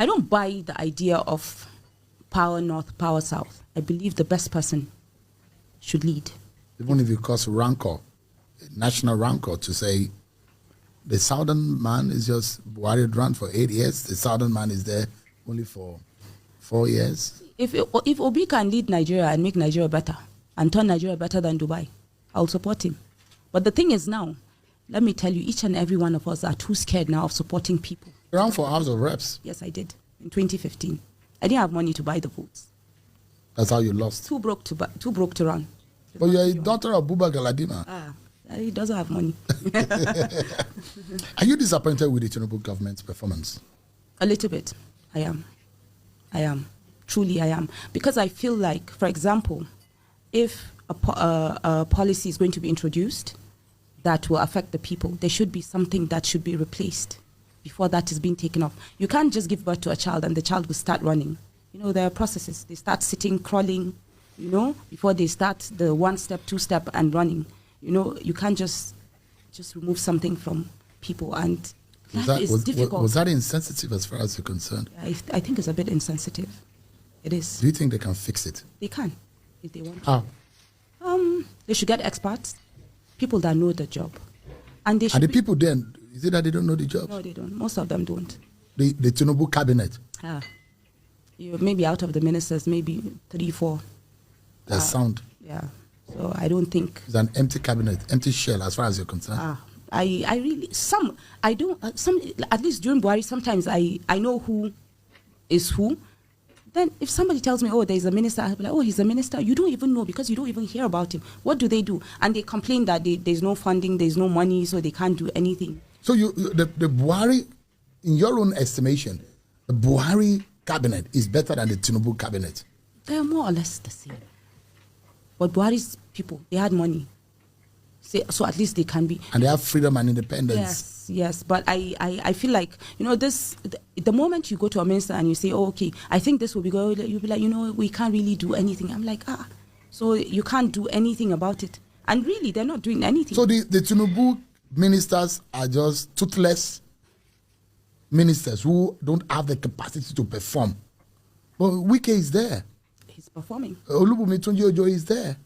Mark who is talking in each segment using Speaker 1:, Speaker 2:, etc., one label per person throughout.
Speaker 1: I don't buy the idea of power north, power south. I believe the best person should lead.
Speaker 2: Even if it causes rancor, national rancor, to say the southern man is just Buhari run for 8 years, the southern man is there only for 4 years.
Speaker 1: If Obi can lead Nigeria and make Nigeria better and turn Nigeria better than Dubai, I'll support him. But the thing is now, let me tell you, each and every one of us are too scared now of supporting people.
Speaker 2: You ran for House of Reps.
Speaker 1: Yes, I did. In 2015. I didn't have money to buy the votes.
Speaker 2: That's how you lost.
Speaker 1: Too broke to run.
Speaker 2: But you're a daughter of Buba Galadima.
Speaker 1: He doesn't have money.
Speaker 2: Are you disappointed with the Tinubu government's performance?
Speaker 1: A little bit. I am. Truly, I am. Because I feel like, for example, if a policy is going to be introduced that will affect the people, there should be something that should be replaced before that is being taken off. You can't just give birth to a child and the child will start running. There are processes. They start sitting, crawling, before they start the 1 step, 2 step and running. You can't just remove something from people, and that is difficult.
Speaker 2: Was that insensitive as far as you're concerned?
Speaker 1: I think it's a bit insensitive. It is.
Speaker 2: Do you think they can fix it?
Speaker 1: They can, if they want.
Speaker 2: How?
Speaker 1: They should get experts, people that know the job. And they should
Speaker 2: the people then, is it that they don't know the job?
Speaker 1: No, they don't. Most of them don't.
Speaker 2: The Tinubu cabinet?
Speaker 1: Maybe out of the ministers, maybe 3, 4.
Speaker 2: That's sound.
Speaker 1: Yeah. So I don't think
Speaker 2: it's an empty cabinet, empty shell as far as you're concerned.
Speaker 1: I really at least during Buhari, sometimes I know who is who. Then if somebody tells me, oh, there's a minister, I'll be like, oh, he's a minister. You don't even know because you don't even hear about him. What do they do? And they complain that there's no funding, there's no money, so they can't do anything.
Speaker 2: So the Buhari, in your own estimation, the Buhari cabinet is better than the Tinubu cabinet?
Speaker 1: They are more or less the same. But Buhari's people, they had money. So at least they can be.
Speaker 2: And they have freedom and independence.
Speaker 1: Yes. But I feel like, the moment you go to a minister and you say, oh, okay, I think this will be good, you'll be like, we can't really do anything. I'm like, so you can't do anything about it. And really, they're not doing anything.
Speaker 2: So the Tinubu ministers are just toothless ministers who don't have the capacity to perform. But Wike is there.
Speaker 1: He's performing.
Speaker 2: Olubunmi Tunji-Ojo is there.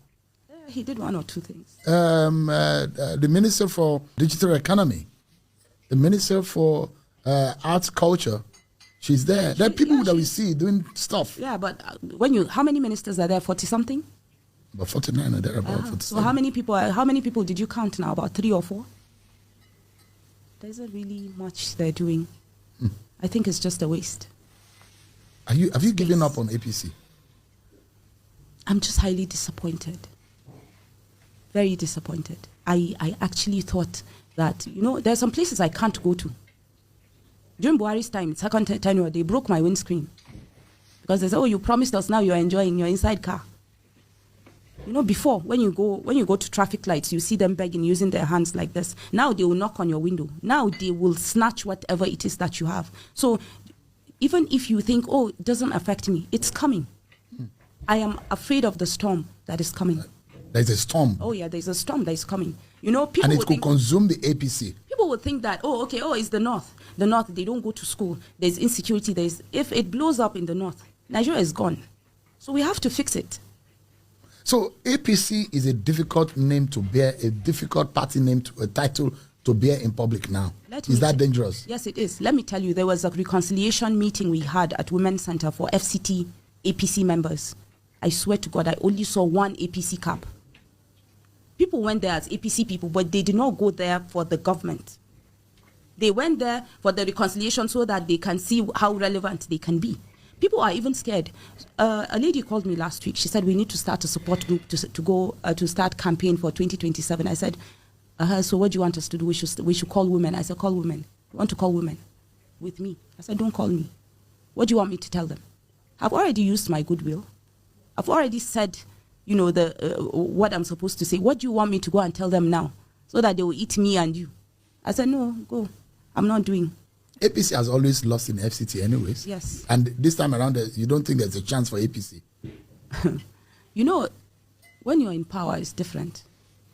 Speaker 1: He did 1 or 2 things.
Speaker 2: The Minister for Digital Economy, the Minister for Arts Culture, she's there. There are people that we see doing stuff.
Speaker 1: Yeah, but how many ministers are there? 40-something?
Speaker 2: About 49 or there, about 47.
Speaker 1: So how many people did you count now? About 3 or 4? There isn't really much they're doing. I think it's just a waste.
Speaker 2: Have you given up on APC?
Speaker 1: I'm just highly disappointed. Very disappointed. I actually thought that, there are some places I can't go to. During Buhari's time, second tenure, they broke my windscreen. Because they said, oh, you promised us, now you're enjoying your inside car. Before, when you go to traffic lights, you see them begging, using their hands like this. Now they will knock on your window. Now they will snatch whatever it is that you have. So even if you think, oh, it doesn't affect me, it's coming. I am afraid of the storm that is coming.
Speaker 2: There's a storm.
Speaker 1: Oh, yeah, there's a storm that is coming. People
Speaker 2: and it could consume the APC.
Speaker 1: People would think that, it's the North. The North, they don't go to school. There's insecurity. If it blows up in the North, Nigeria is gone. So we have to fix it.
Speaker 2: So APC is a difficult name to bear, a difficult party name, a title to bear in public now. Is that dangerous?
Speaker 1: Yes, it is. Let me tell you, there was a reconciliation meeting we had at Women's Center for FCT APC members. I swear to God, I only saw 1 APC cap. People went there as APC people, but they did not go there for the government. They went there for the reconciliation so that they can see how relevant they can be. People are even scared. A lady called me last week. She said, we need to start a support group to start campaign for 2027. I said, so what do you want us to do? We should call women. I said, call women. You want to call women with me? I said, don't call me. What do you want me to tell them? I've already used my goodwill. I've already said, what I'm supposed to say. What do you want me to go and tell them now? So that they will eat me and you. I said, no, go. I'm not doing.
Speaker 2: APC has always lost in FCT anyways.
Speaker 1: Yes. And
Speaker 2: this time around, you don't think there's a chance for APC?
Speaker 1: When you're in power, it's different.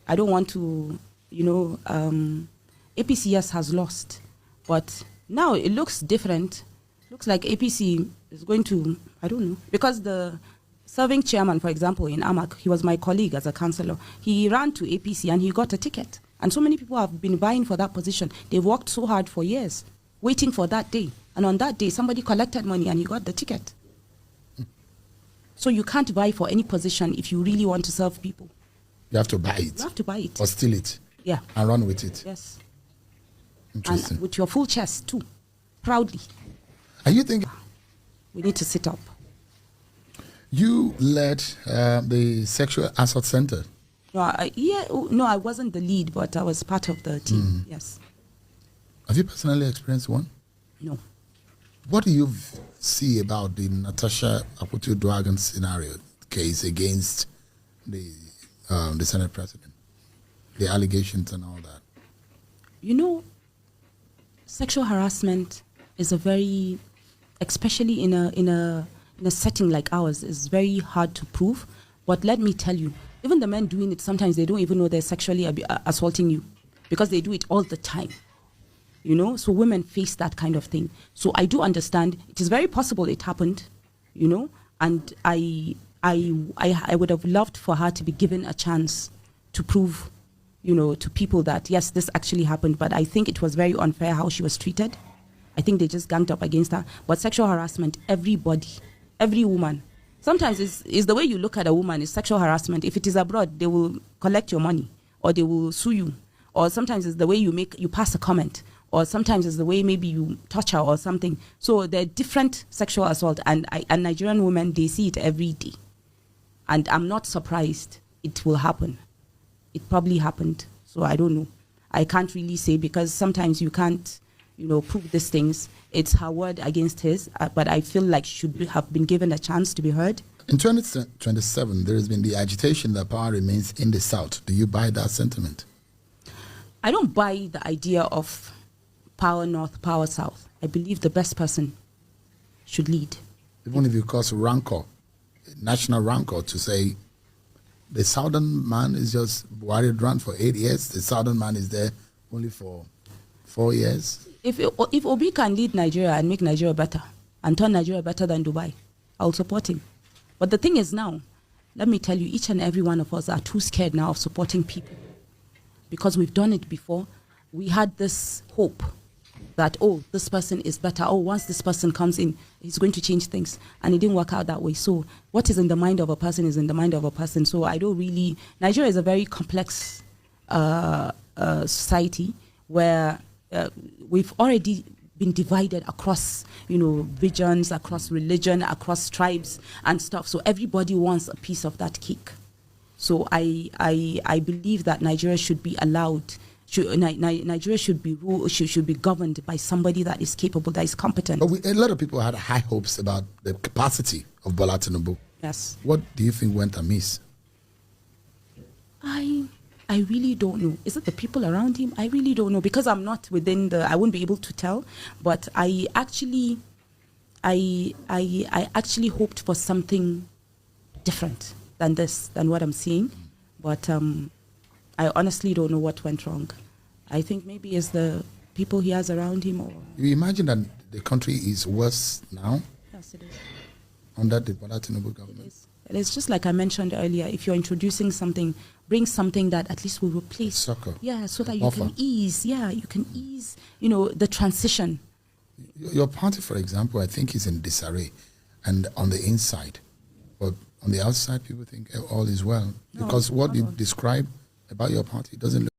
Speaker 1: I don't want to, APC, yes, has lost. But now it looks different. Looks like APC is going to, I don't know, because the serving chairman, for example, in Amak, he was my colleague as a councillor. He ran to APC and he got a ticket. And so many people have been vying for that position. They've worked so hard for years, waiting for that day. And on that day, somebody collected money and he got the ticket. So you can't vie for any position if you really want to serve people.
Speaker 2: You have to buy it.
Speaker 1: You have to buy it.
Speaker 2: Or steal it.
Speaker 1: Yeah.
Speaker 2: And run with it.
Speaker 1: Yes.
Speaker 2: Interesting.
Speaker 1: And with your full chest, too. Proudly.
Speaker 2: Are you thinking...
Speaker 1: We need to sit up.
Speaker 2: You led the Sexual Assault Center.
Speaker 1: No, I wasn't the lead, but I was part of the team, yes.
Speaker 2: Have you personally experienced one?
Speaker 1: No.
Speaker 2: What do you see about the Natasha Akpoti-Uduaghan scenario case against the Senate President? The allegations and all that.
Speaker 1: You know, sexual harassment is a very, especially in a setting like ours, is very hard to prove. But let me tell you, even the men doing it, sometimes they don't even know they're sexually assaulting you because they do it all the time. You know, so women face that kind of thing. So I do understand it is very possible it happened, you know, and I would have loved for her to be given a chance to prove, you know, to people that yes, this actually happened. But I think it was very unfair how she was treated. I think they just ganged up against her. But sexual harassment, everybody, every woman. Sometimes it's the way you look at a woman is sexual harassment. If it is abroad, they will collect your money or they will sue you. Or sometimes it's the way you pass a comment. Or sometimes it's the way maybe you touch her or something. So there are different sexual assault. And Nigerian women, they see it every day. And I'm not surprised it will happen. It probably happened. So I don't know. I can't really say because sometimes you can't, you know, prove these things. It's her word against his, but I feel like she should have been given a chance to be heard.
Speaker 2: In 2027, there has been the agitation that power remains in the South. Do you buy that sentiment?
Speaker 1: I don't buy the idea of power North, power South. I believe the best person should lead.
Speaker 2: Even if you cause rancor, national rancor, to say the Southern man is just worried run for 8 years, the Southern man is there only for 4 years. If
Speaker 1: Obi can lead Nigeria and make Nigeria better and turn Nigeria better than Dubai, I'll support him. But the thing is now, let me tell you, each and every one of us are too scared now of supporting people because we've done it before. We had this hope that, oh, this person is better. Oh, once this person comes in, he's going to change things. And it didn't work out that way. So what is in the mind of a person is in the mind of a person. So I don't really... Nigeria is a very complex society where... we've already been divided across, you know, regions, across religion, across tribes and stuff. So everybody wants a piece of that cake. So I believe that Nigeria should be allowed. Nigeria should be governed by somebody that is capable, that is competent.
Speaker 2: But a lot of people had high hopes about the capacity of Bola Tinubu.
Speaker 1: Yes.
Speaker 2: What do you think went amiss?
Speaker 1: I really don't know. Is it the people around him? I really don't know because I'm not within I won't be able to tell. But I actually hoped for something different than what I'm seeing. But I honestly don't know what went wrong. I think maybe it's the people he has around him. Or
Speaker 2: you imagine that the country is worse now?
Speaker 1: Yes, it is.
Speaker 2: Under the Bola Tinubu government?
Speaker 1: It is just like I mentioned earlier. If you're introducing something, bring something that at least will replace.
Speaker 2: Soccer.
Speaker 1: Yeah, so that you can ease. Yeah, you can ease, you know, the transition.
Speaker 2: Your party, for example, I think is in disarray and on the inside. But on the outside, people think all is well. Because what you describe about your party doesn't look